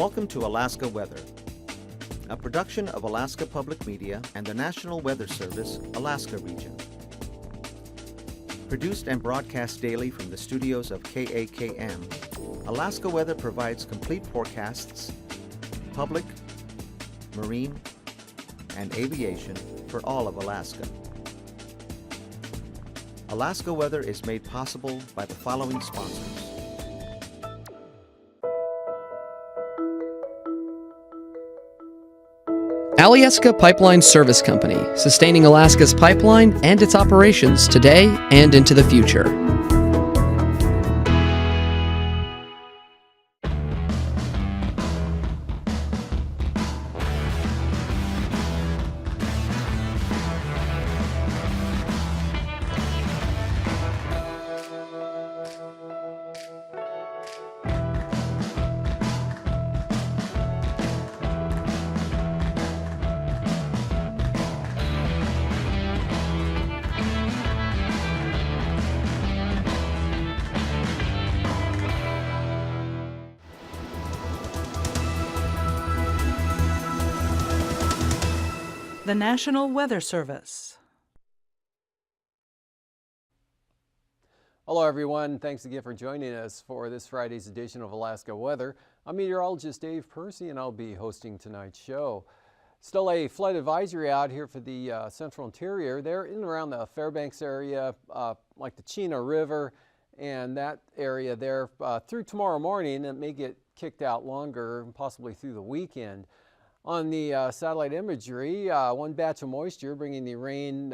Welcome to Alaska Weather, a production of Alaska Public Media and the National Weather Service, Alaska Region. Produced and broadcast daily from the studios of KAKM, Alaska Weather provides complete forecasts, public, marine, and aviation for all of Alaska. Alaska Weather is made possible by the following sponsors. Alyeska Pipeline Service Company, sustaining Alaska's pipeline and its operations today and into the future. The National Weather Service. Hello everyone, thanks again for joining us for this Friday's edition of Alaska Weather. I'm meteorologist Dave Percy and I'll be hosting tonight's show. Still a flood advisory out here for the central interior. They're in and around the Fairbanks area, like the Chena River and that area there through tomorrow morning. It may get kicked out longer, possibly through the weekend. On the satellite imagery, one batch of moisture bringing the rain,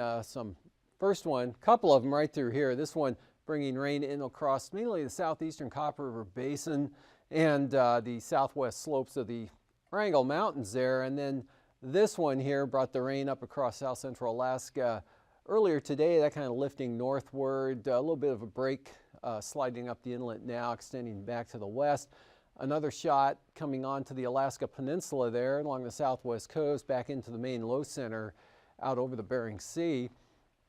couple of them right through here. This one bringing rain in across mainly the southeastern Copper River Basin and the southwest slopes of the Wrangell Mountains there. And then this one here brought the rain up across south central Alaska earlier today, that kind of lifting northward, a little bit of a break sliding up the inlet now, extending back to the west. Another shot coming onto the Alaska Peninsula there along the southwest coast, back into the main low center out over the Bering Sea.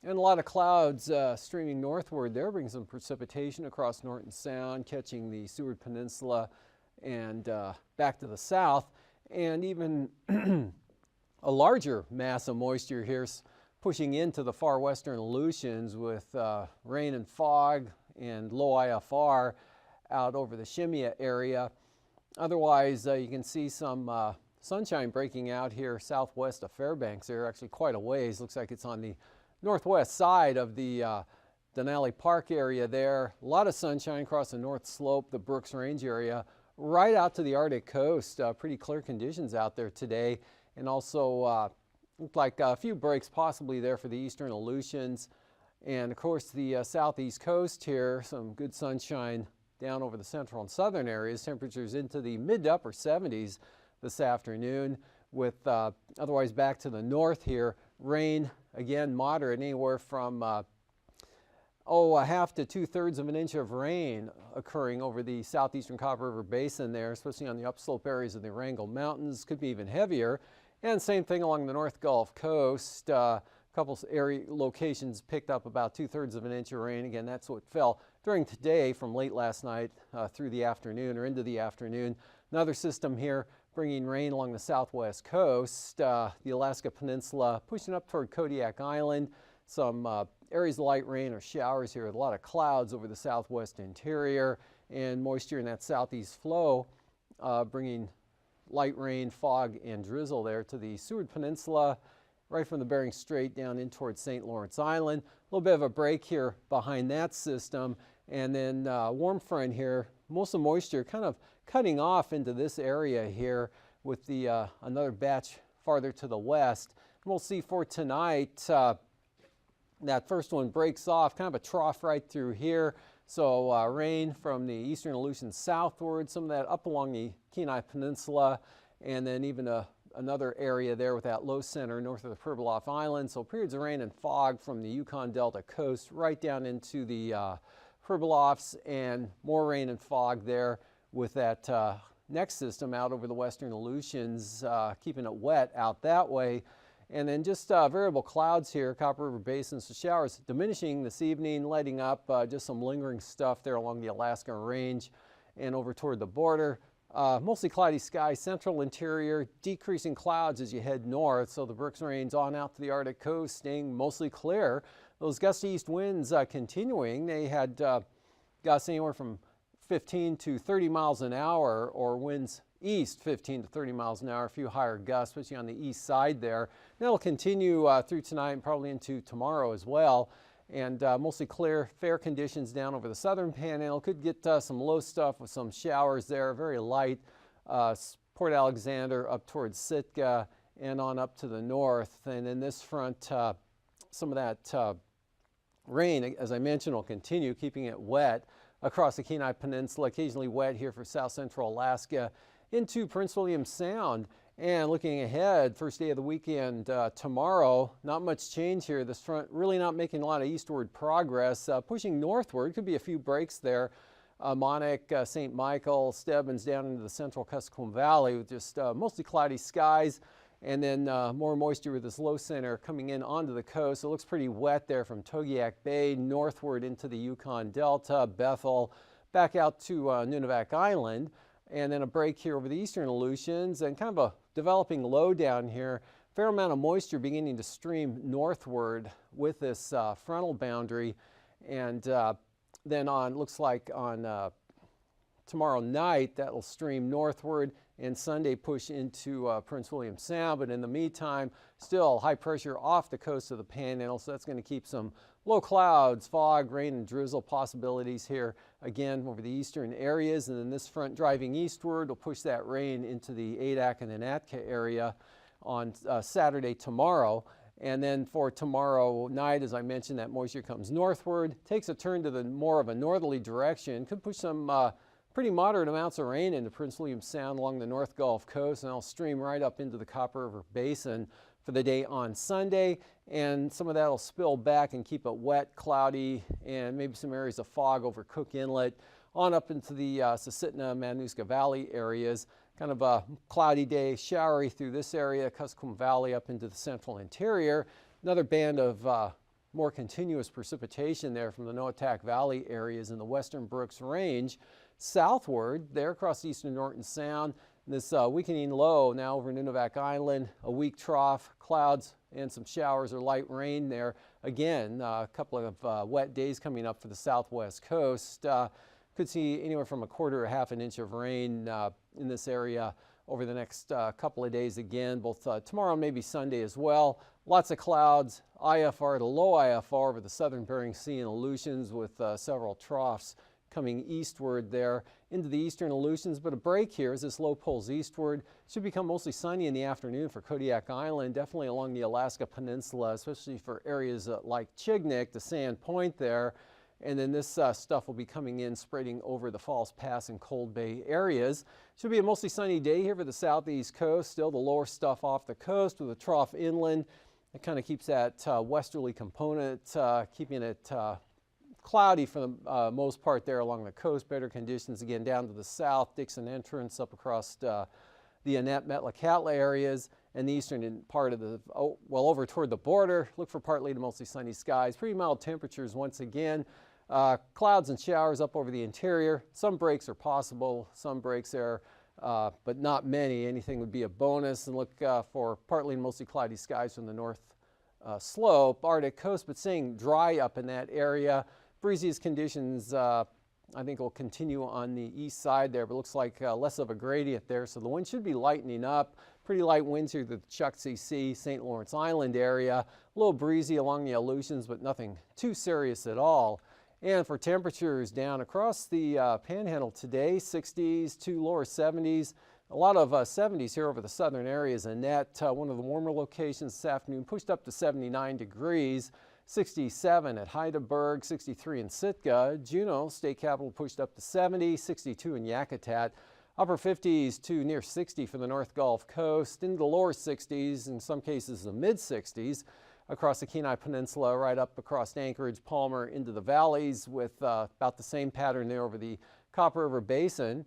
And a lot of clouds streaming northward there, bringing some precipitation across Norton Sound, catching the Seward Peninsula and back to the south. And even a larger mass of moisture here pushing into the far western Aleutians with rain and fog and low IFR out over the Shemya area. Otherwise, you can see some sunshine breaking out here southwest of Fairbanks. There actually quite a ways. Looks like it's on the northwest side of the Denali Park area there. A lot of sunshine across the north slope, the Brooks Range area, right out to the Arctic coast. Pretty clear conditions out there today. And also looked like a few breaks possibly there for the eastern Aleutians. And of course the southeast coast here, some good sunshine down over the central and southern areas. Temperatures into the mid to upper 70s this afternoon, with otherwise back to the north here. Rain, again, moderate, anywhere from a half to 2/3 of an inch of rain occurring over the southeastern Copper River Basin there, especially on the upslope areas of the Wrangell Mountains. Could be even heavier. And same thing along the North Gulf Coast. Couple area locations picked up about 2/3 of an inch of rain. Again, that's what fell during today from late last night through the afternoon or into the afternoon. Another system here bringing rain along the southwest coast, the Alaska Peninsula pushing up toward Kodiak Island. Some areas of light rain or showers here with a lot of clouds over the southwest interior and moisture in that southeast flow bringing light rain, fog, and drizzle there to the Seward Peninsula, right from the Bering Strait down in towards St. Lawrence Island. A little bit of a break here behind that system. And then warm front here, most of the moisture kind of cutting off into this area here with the another batch farther to the west. And we'll see for tonight, that first one breaks off, kind of a trough right through here. So rain from the eastern Aleutians southward, some of that up along the Kenai Peninsula, and then even another area there with that low center north of the Pribilof Island. So periods of rain and fog from the Yukon Delta coast right down into the Pribilofs, and more rain and fog there with that next system out over the western Aleutians, keeping it wet out that way. And then just variable clouds here, Copper River Basin, so showers diminishing this evening, letting up just some lingering stuff there along the Alaska Range and over toward the border. Mostly cloudy skies, central interior, decreasing clouds as you head north. So the Brooks Range on out to the Arctic coast staying mostly clear. Those gusty east winds continuing. They had gusts anywhere from 15 to 30 miles an hour, or winds east 15 to 30 miles an hour, a few higher gusts, especially on the east side there. And that'll continue through tonight and probably into tomorrow as well. And mostly clear, fair conditions down over the southern panhandle. Could get some low stuff with some showers there, very light. Port Alexander up towards Sitka and on up to the north. And in this front, some of that rain, as I mentioned, will continue, keeping it wet across the Kenai Peninsula, occasionally wet here for south central Alaska into Prince William Sound. And looking ahead, first day of the weekend tomorrow, not much change here. This front really not making a lot of eastward progress, pushing northward. Could be a few breaks there. Monik, St. Michael, Stebbins down into the central Kuskokwim Valley with just mostly cloudy skies. And then more moisture with this low center coming in onto the coast. It looks pretty wet there from Togiak Bay northward into the Yukon Delta, Bethel, back out to Nunivak Island. And then a break here over the eastern Aleutians and kind of a developing low down here. Fair amount of moisture beginning to stream northward with this frontal boundary. And then looks like on tomorrow night that will stream northward and Sunday push into Prince William Sound. But in the meantime, still high pressure off the coast of the Panhandle, so that's going to keep some low clouds, fog, rain, and drizzle possibilities here again over the eastern areas. And then this front driving eastward will push that rain into the Adak and Anatka area on Saturday tomorrow. And then for tomorrow night, as I mentioned, that moisture comes northward, takes a turn to the more of a northerly direction, could push some pretty moderate amounts of rain into Prince William Sound along the North Gulf Coast, and it'll stream right up into the Copper River Basin for the day on Sunday. And some of that will spill back and keep it wet, cloudy, and maybe some areas of fog over Cook Inlet on up into the Susitna, Matanuska Valley areas. Kind of a cloudy day, showery through this area, Kuskokwim Valley up into the central interior. Another band of more continuous precipitation there from the Noatak Valley areas in the western Brooks Range. Southward there across eastern Norton Sound, this weakening low now over Nunivak Island, a weak trough, clouds and some showers or light rain there. Again, a couple of wet days coming up for the southwest coast. Could see anywhere from a quarter or half an inch of rain in this area over the next couple of days again, both tomorrow and maybe Sunday as well. Lots of clouds, IFR to low IFR over the southern Bering Sea and Aleutians with several troughs coming eastward there into the eastern Aleutians, but a break here as this low pulls eastward. Should become mostly sunny in the afternoon for Kodiak Island, definitely along the Alaska Peninsula, especially for areas like Chignik, the Sand Point there. And then this stuff will be coming in, spreading over the Falls Pass and Cold Bay areas. Should be a mostly sunny day here for the southeast coast, still the lower stuff off the coast with a trough inland. It kind of keeps that westerly component, keeping it cloudy for the most part there along the coast. Better conditions again down to the south, Dixon Entrance up across the Annette, Metlakatla areas, and the eastern part of the, well, over toward the border. Look for partly to mostly sunny skies. Pretty mild temperatures once again. Clouds and showers up over the interior. Some breaks are possible, some breaks there, but not many. Anything would be a bonus. And look for partly and mostly cloudy skies from the north slope, Arctic coast, but staying dry up in that area. Breeziest conditions, I think, will continue on the east side there, but looks like less of a gradient there, so the wind should be lightening up. Pretty light winds here to the Chukchi Sea, St. Lawrence Island area. A little breezy along the Aleutians, but nothing too serious at all. And for temperatures down across the Panhandle today, 60s to lower 70s. A lot of 70s here over the southern areas. Annette, one of the warmer locations this afternoon, pushed up to 79 degrees. 67 at Heidelberg, 63 in Sitka. Juneau, state capital, pushed up to 70, 62 in Yakutat. Upper 50s to near 60 for the North Gulf Coast, into the lower 60s, in some cases the mid 60s, across the Kenai Peninsula, right up across Anchorage, Palmer, into the valleys, with about the same pattern there over the Copper River Basin.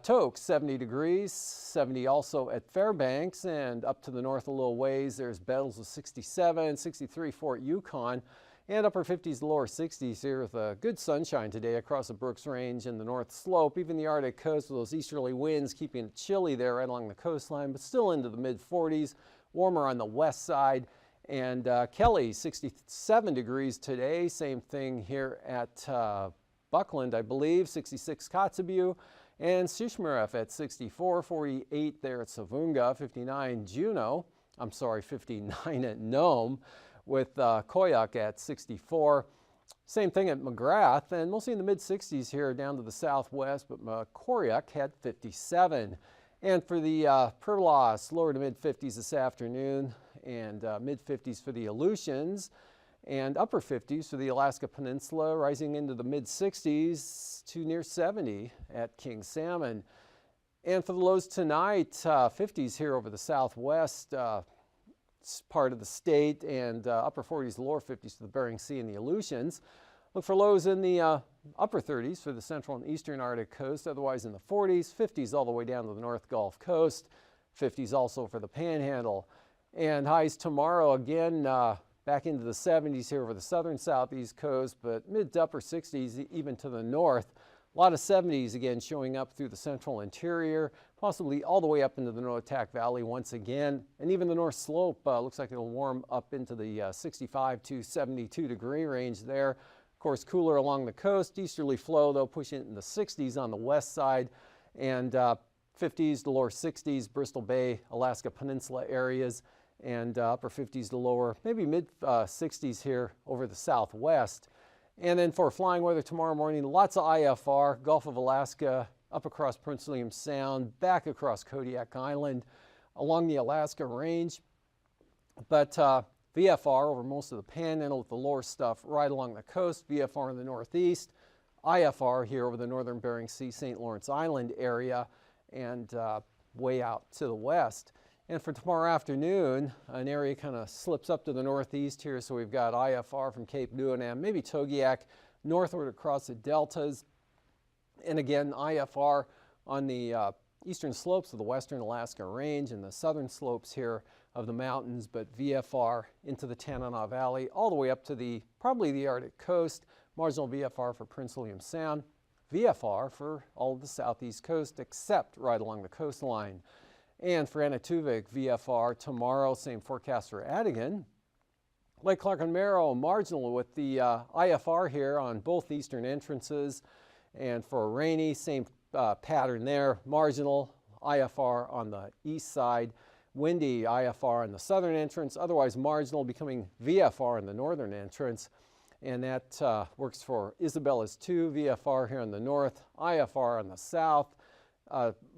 Tok, 70 degrees, 70 also at Fairbanks, and up to the north a little ways, there's Bettles with 67, 63 Fort Yukon. and upper 50s to lower 60s here with good sunshine today across the Brooks Range and the North Slope. Even the Arctic coast with those easterly winds keeping it chilly there right along the coastline, but still into the mid 40s, warmer on the west side. And Kelly, 67 degrees today. Same thing here at Buckland, I believe, 66 Kotzebue. And Shishmaref at 64, 48 there at Savunga, 59 Juneau. I'm sorry, 59 at Nome, with AKwx at 64. Same thing at McGrath, and mostly in the mid-60s here down to the southwest, but AKwx had 57. And for the Perlos, lower to mid-50s this afternoon, and mid-50s for the Aleutians, and upper 50s for the Alaska Peninsula, rising into the mid-60s to near 70 at King Salmon. And for the lows tonight, 50s here over the southwest part of the state, and upper 40s, lower 50s for the Bering Sea and the Aleutians. Look for lows in the upper 30s for the central and eastern Arctic coast, otherwise in the 40s, 50s all the way down to the North Gulf Coast, 50s also for the Panhandle. And highs tomorrow again back into the 70s here over the southern southeast coast, but mid to upper 60s even to the north. A lot of 70s again showing up through the central interior, possibly all the way up into the Noatak Valley once again. And even the North Slope looks like it'll warm up into the 65 to 72 degree range there. Of course, cooler along the coast. Easterly flow, though, pushing it in the 60s on the west side. And 50s to lower 60s, Bristol Bay, Alaska Peninsula areas. And upper 50s to lower, maybe mid 60s here over the southwest. And then for flying weather tomorrow morning, lots of IFR, Gulf of Alaska, up across Prince William Sound, back across Kodiak Island, along the Alaska Range. But VFR over most of the Panhandle with the lower stuff right along the coast, VFR in the northeast, IFR here over the northern Bering Sea, St. Lawrence Island area, and way out to the west. And for tomorrow afternoon, an area kind of slips up to the northeast here, so we've got IFR from Cape Newenham, maybe Togiak, northward across the deltas. And again, IFR on the eastern slopes of the western Alaska Range and the southern slopes here of the mountains, but VFR into the Tanana Valley, all the way up to probably the Arctic coast, marginal VFR for Prince William Sound, VFR for all of the southeast coast except right along the coastline. And for Anaktuvik, VFR tomorrow, same forecast for Adigan. Lake Clark and Merrill, marginal with the IFR here on both eastern entrances. And for Rainy, same pattern there, marginal IFR on the east side. Windy IFR on the southern entrance, otherwise marginal, becoming VFR in the northern entrance. And that works for Isabella's 2, VFR here on the north, IFR on the south.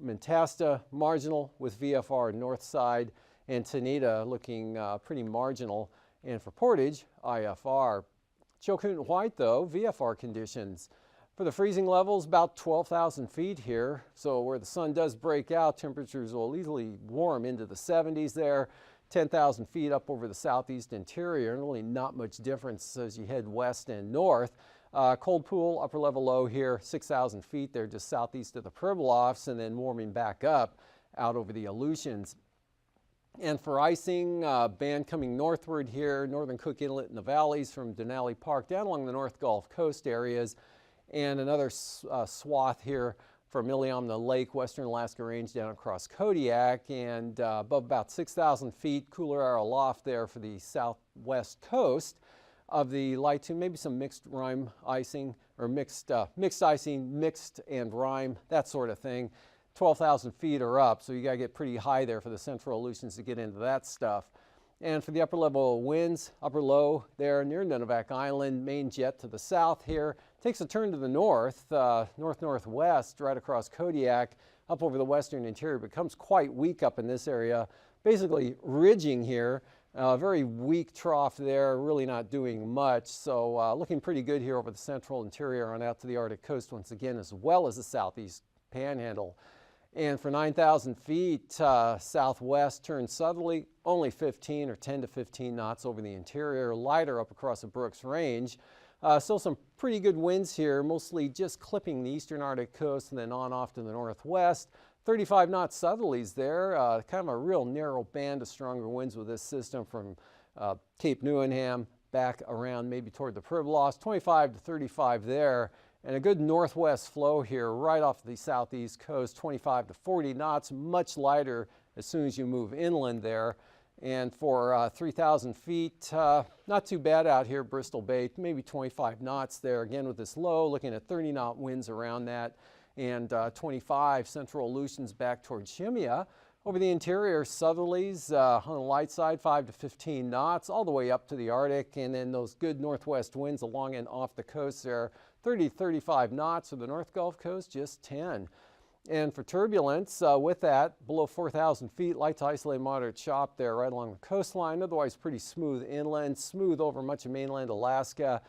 Mentasta, marginal with VFR north side, and Tanita looking pretty marginal. And for Portage, IFR. Chilcoot White, though, VFR conditions. For the freezing levels, about 12,000 feet here. So where the sun does break out, temperatures will easily warm into the 70s there. 10,000 feet up over the southeast interior, and really not much difference as you head west and north. Cold pool, upper level low here, 6,000 feet there just southeast of the Pribilofs, and then warming back up out over the Aleutians. And for icing, band coming northward here, northern Cook Inlet in the valleys from Denali Park down along the North Gulf Coast areas, and another swath here from Iliamna Lake, western Alaska Range down across Kodiak, and above about 6,000 feet, cooler air aloft there for the southwest coast of the light to maybe some mixed rime icing, or mixed icing, mixed and rime, that sort of thing. 12,000 feet or up, so you got to get pretty high there for the central Aleutians to get into that stuff. And for the upper level winds, upper low there near Nunivak Island, main jet to the south here, takes a turn to the north, north-northwest, right across Kodiak, up over the western interior, becomes quite weak up in this area, basically ridging here. Very weak trough there, really not doing much. So looking pretty good here over the central interior on out to the Arctic coast once again, as well as the southeast panhandle. And for 9,000 feet, southwest turns southerly, only 15 or 10 to 15 knots over the interior, lighter up across the Brooks Range. Still some pretty good winds here, mostly just clipping the eastern Arctic coast and then on off to the northwest. 35 knot southerlies there, kind of a real narrow band of stronger winds with this system from Cape Newenham, back around maybe toward the Pribilofs, 25 to 35 there. And a good northwest flow here right off the southeast coast, 25 to 40 knots, much lighter as soon as you move inland there. And for 3,000 feet, not too bad out here, Bristol Bay, maybe 25 knots there. Again, with this low, looking at 30 knot winds around that, and 25 central Aleutians back towards Shemya. Over the interior, southerlies on the light side, 5 to 15 knots, all the way up to the Arctic, and then those good northwest winds along and off the coast there, 30 to 35 knots. For the North Gulf Coast, just 10. And for turbulence, with that, below 4,000 feet, light to isolated moderate chop there right along the coastline. Otherwise, pretty smooth inland, smooth over much of mainland Alaska.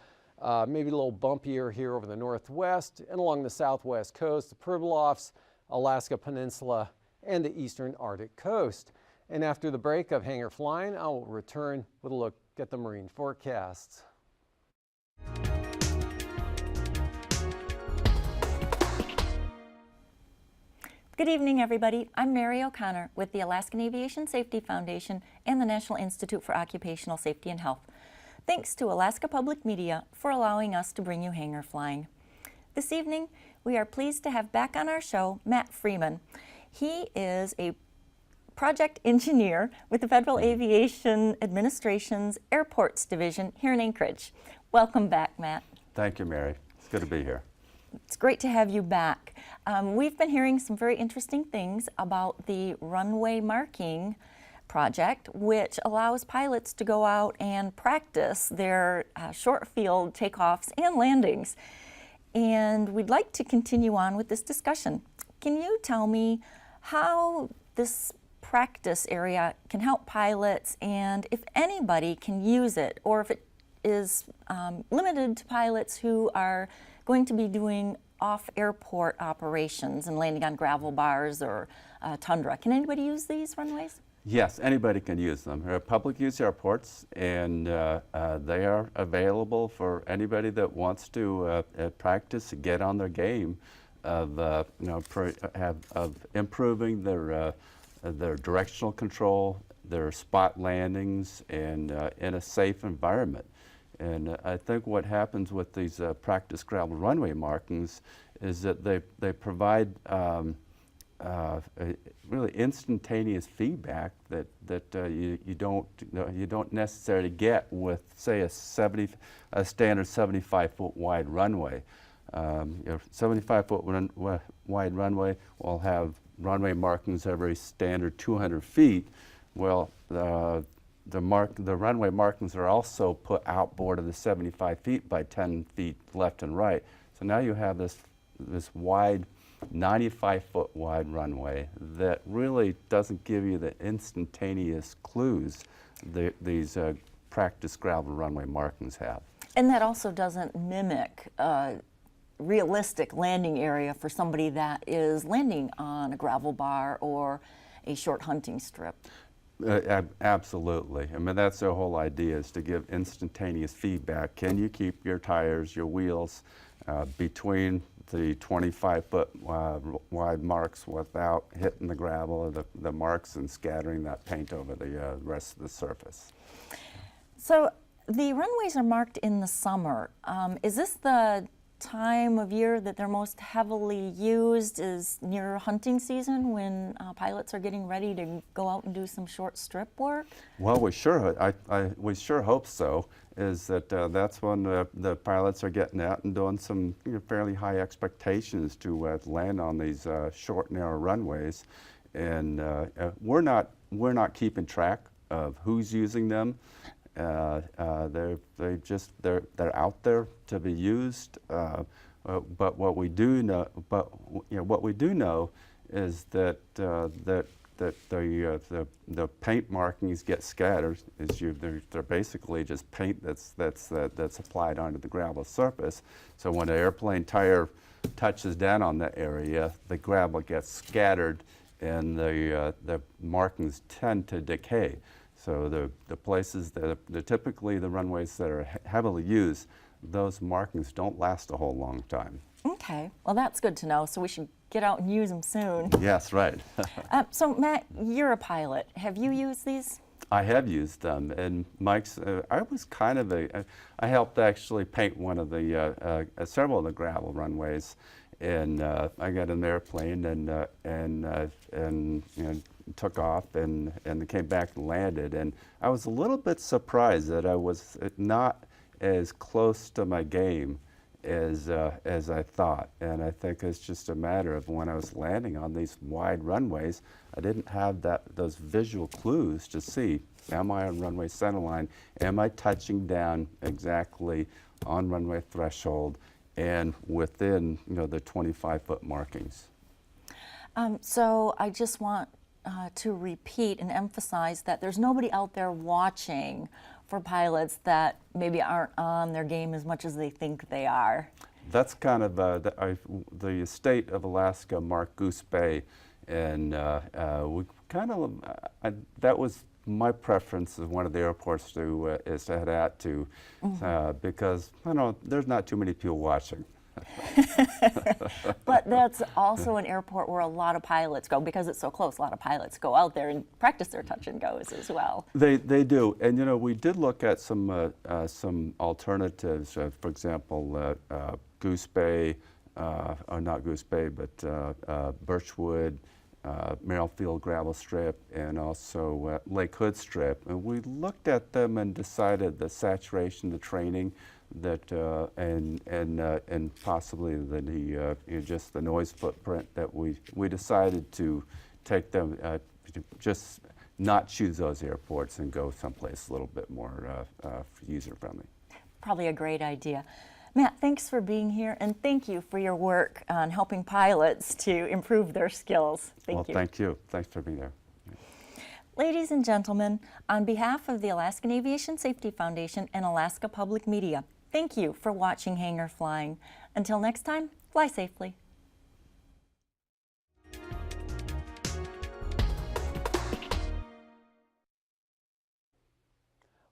Maybe a little bumpier here over the northwest and along the southwest coast, the Pribilofs, Alaska Peninsula, and the eastern Arctic coast. And after the break of Hangar Flying, I will return with a look at the marine forecasts. Good evening, everybody. I'm Mary O'Connor with the Alaskan Aviation Safety Foundation and the National Institute for Occupational Safety and Health. Thanks to Alaska Public Media for allowing us to bring you Hangar Flying. This evening, we are pleased to have back on our show Matt Freeman. He is a project engineer with the Federal Aviation Administration's Airports Division here in Anchorage. Welcome back, Matt. Thank you, Mary. It's good to be here. It's great to have you back. We've been hearing some very interesting things about the runway marking project, which allows pilots to go out and practice their short field takeoffs and landings. And we'd like to continue on with this discussion. Can you tell me how this practice area can help pilots, and if anybody can use it, or if it is limited to pilots who are going to be doing off-airport operations and landing on gravel bars or tundra? Can anybody use these runways? Yes, anybody can use them. They're public use airports, and they are available for anybody that wants to practice, get on their game of of improving their directional control, their spot landings, and in a safe environment. And I think what happens with these practice gravel runway markings is that they provide really instantaneous feedback that you don't necessarily get with, say, a standard 75-foot wide runway. 75-foot wide runway will have runway markings every standard 200 feet. Well, the runway markings are also put outboard of the 75 feet by 10 feet left and right. So now you have this wide, 95-foot wide runway that really doesn't give you the instantaneous clues these practice gravel runway markings have. And that also doesn't mimic realistic landing area for somebody that is landing on a gravel bar or a short hunting strip. Absolutely. I mean, that's the whole idea, is to give instantaneous feedback. Can you keep your tires, your wheels between the 25-foot wide marks without hitting the gravel or the marks and scattering that paint over the rest of the surface? So the runways are marked in the summer. Is this the time of year that they're most heavily used, is near hunting season when pilots are getting ready to go out and do some short strip work? Well, we sure hope so. Is that that's when the pilots are getting out and doing some fairly high expectations to land on these short, narrow runways, and we're not keeping track of who's using them. They're out there to be used, but what we do know is that the paint markings get scattered. They're basically just paint that's applied onto the gravel surface. So when an airplane tire touches down on that area, the gravel gets scattered, and the markings tend to decay. So the places that typically the runways that are heavily used, those markings don't last a whole long time. Okay, well that's good to know, so we should get out and use them soon. Yes, right. So Matt, you're a pilot. Have you used these? I have used them, and Mike's. I was kind of I helped actually paint one of the several of the gravel runways, and I got in the airplane and you know, took off and came back and landed, and I was a little bit surprised that I was not as close to my game as I thought, and I think it's just a matter of when I was landing on these wide runways, I didn't have those visual clues to see, am I on runway centerline, am I touching down exactly on runway threshold and within, you know, the 25-foot markings. So I just want to repeat and emphasize that there's nobody out there watching for pilots that maybe aren't on their game as much as they think they are. That's kind of the state of Alaska, Mark Goose Bay, and we kind of that was my preference as one of the airports to head out to, because I know there's not too many people watching. But that's also an airport where a lot of pilots go, because it's so close. A lot of pilots go out there and practice their touch and goes as well. They do, and you know, we did look at some alternatives. For example, Goose Bay, or not Goose Bay, but Birchwood, Merrill Gravel Strip, and also Lake Hood Strip. And we looked at them and decided the saturation, the training, that and possibly just the noise footprint, that we decided to take them, just not choose those airports and go someplace a little bit more user friendly. Probably a great idea. Matt, thanks for being here, and thank you for your work on helping pilots to improve their skills. Thank you. Thank you. Thanks for being there. Ladies and gentlemen, on behalf of the Alaskan Aviation Safety Foundation and Alaska Public Media, thank you for watching Hangar Flying. Until next time, fly safely.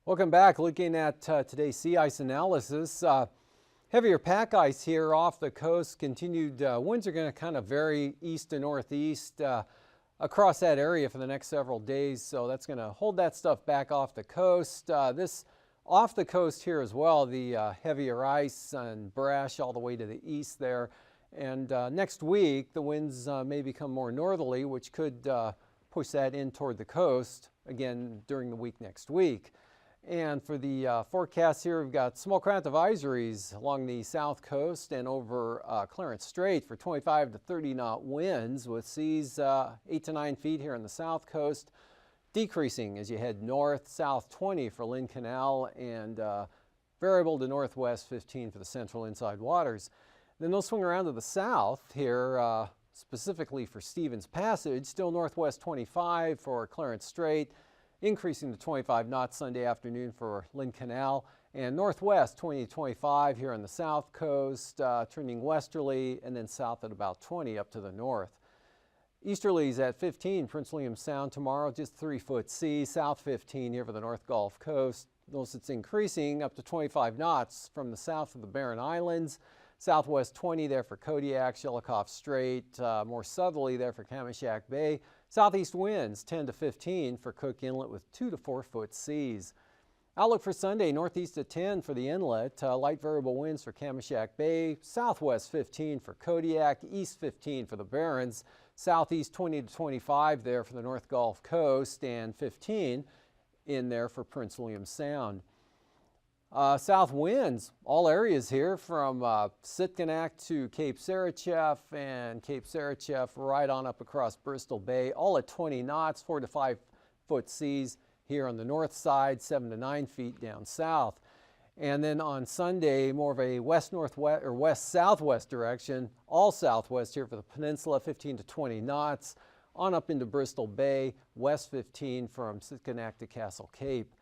Welcome back. Looking at today's sea ice analysis. Heavier pack ice here off the coast. Continued winds are going to kind of vary east to northeast across that area for the next several days. So that's going to hold that stuff back off the coast. This off the coast here as well, the heavier ice and brash all the way to the east there. And next week, the winds may become more northerly, which could push that in toward the coast again during the week next week. And for the forecast here, we've got small craft advisories along the south coast and over Clarence Strait for 25 to 30 knot winds with seas 8 to 9 feet here on the south coast, decreasing as you head north, south 20 for Lynn Canal, and variable to northwest 15 for the central inside waters. Then they'll swing around to the south here, specifically for Stevens Passage, still northwest 25 for Clarence Strait, increasing to 25 knots Sunday afternoon for Lynn Canal, and northwest 20 to 25 here on the south coast, turning westerly and then south at about 20 up to the north. Easterlies at 15, Prince William Sound tomorrow, just 3-foot seas, south 15 here for the North Gulf Coast. Notice it's increasing up to 25 knots from the south of the Barren Islands, southwest 20 there for Kodiak, Shelikof Strait, more southerly there for Kamishak Bay. Southeast winds 10 to 15 for Cook Inlet with 2 to 4 foot seas. Outlook for Sunday, northeast at 10 for the inlet, light variable winds for Kamishak Bay, southwest 15 for Kodiak, east 15 for the Barrens, southeast 20 to 25 there for the North Gulf Coast, and 15 in there for Prince William Sound. South winds, all areas here from Sitkinak to Cape Sarachev and Cape Sarachev right on up across Bristol Bay, all at 20 knots, 4 to 5 foot seas here on the north side, 7 to 9 feet down south. And then on Sunday, more of a west-northwest or west-southwest direction, all southwest here for the peninsula, 15 to 20 knots, on up into Bristol Bay, west 15 from Sitkinak to Castle Cape.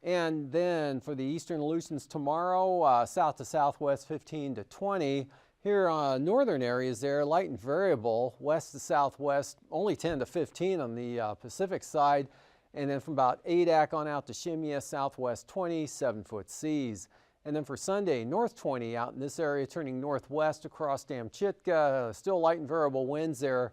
And then for the eastern Aleutians tomorrow, south to southwest 15 to 20. Here northern areas there, light and variable, west to southwest, only 10 to 15 on the Pacific side. And then from about Adak on out to Shimia, southwest 20, 7-foot seas. And then for Sunday, north 20 out in this area, turning northwest across Damchitka, still light and variable winds there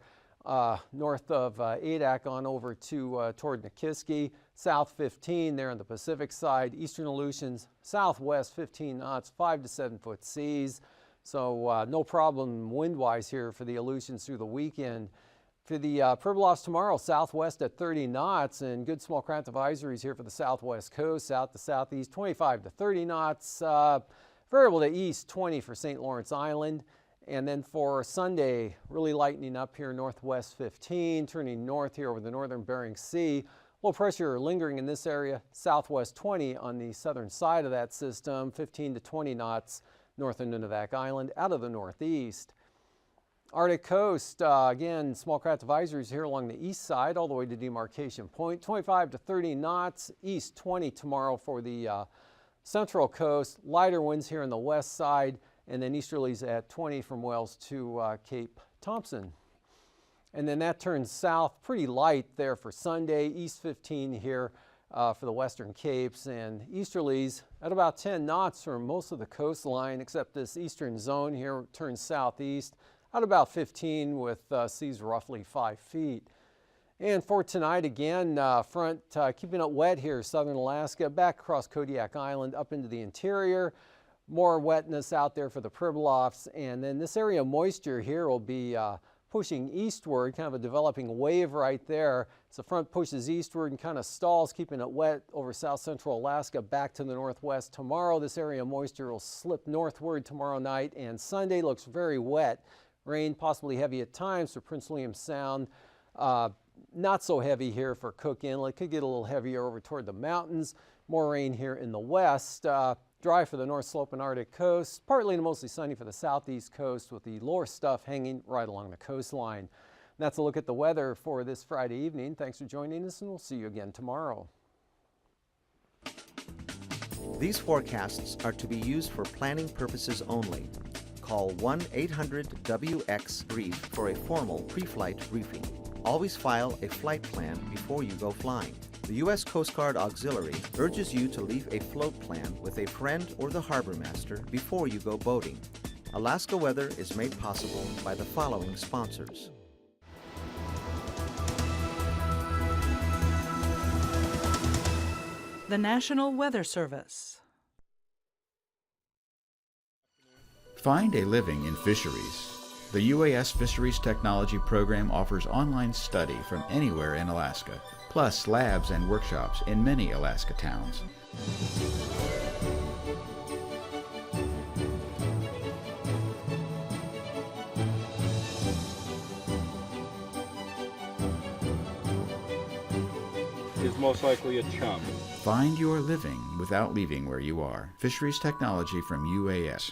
north of Adak on over to toward Nikiski, south 15 there on the Pacific side. Eastern Aleutians, southwest 15 knots, 5 to 7 foot seas. So no problem wind-wise here for the Aleutians through the weekend. For the Pribilofs tomorrow, southwest at 30 knots, and good small craft advisories here for the southwest coast, south to southeast, 25 to 30 knots. Variable to east, 20 for St. Lawrence Island. And then for Sunday, really lightening up here, northwest 15, turning north here over the northern Bering Sea. Low pressure lingering in this area, southwest 20 on the southern side of that system, 15 to 20 knots north of Nunivak Island out of the northeast. Arctic coast, again, small craft advisories here along the east side all the way to demarcation point, 25 to 30 knots, east 20 tomorrow for the central coast, lighter winds here on the west side, and then easterlies at 20 from Wales to Cape Thompson. And then that turns south pretty light there for Sunday, east 15 here for the western Capes, and easterlies at about 10 knots for most of the coastline, except this eastern zone here turns southeast at about 15 with seas roughly 5 feet. And for tonight, again, front keeping it wet here, southern Alaska, back across Kodiak Island, up into the interior. More wetness out there for the Pribilofs, and then this area of moisture here will be pushing eastward, kind of a developing wave right there. So the front pushes eastward and kind of stalls, keeping it wet over south central Alaska back to the northwest tomorrow. This area of moisture will slip northward tomorrow night, and Sunday looks very wet. Rain possibly heavy at times for Prince William Sound. Not so heavy here for Cook Inlet. Could get a little heavier over toward the mountains. More rain here in the west. Dry for the North Slope and Arctic coast. Partly to mostly sunny for the southeast coast with the lower stuff hanging right along the coastline. And that's a look at the weather for this Friday evening. Thanks for joining us, and we'll see you again tomorrow. These forecasts are to be used for planning purposes only. Call 1-800-WX-BRIEF for a formal pre-flight briefing. Always file a flight plan before you go flying. The U.S. Coast Guard Auxiliary urges you to leave a float plan with a friend or the harbor master before you go boating. Alaska Weather is made possible by the following sponsors. The National Weather Service. Find a living in fisheries. The UAS Fisheries Technology Program offers online study from anywhere in Alaska, plus labs and workshops in many Alaska towns. Is most likely a chum. Find your living without leaving where you are. Fisheries Technology from UAS.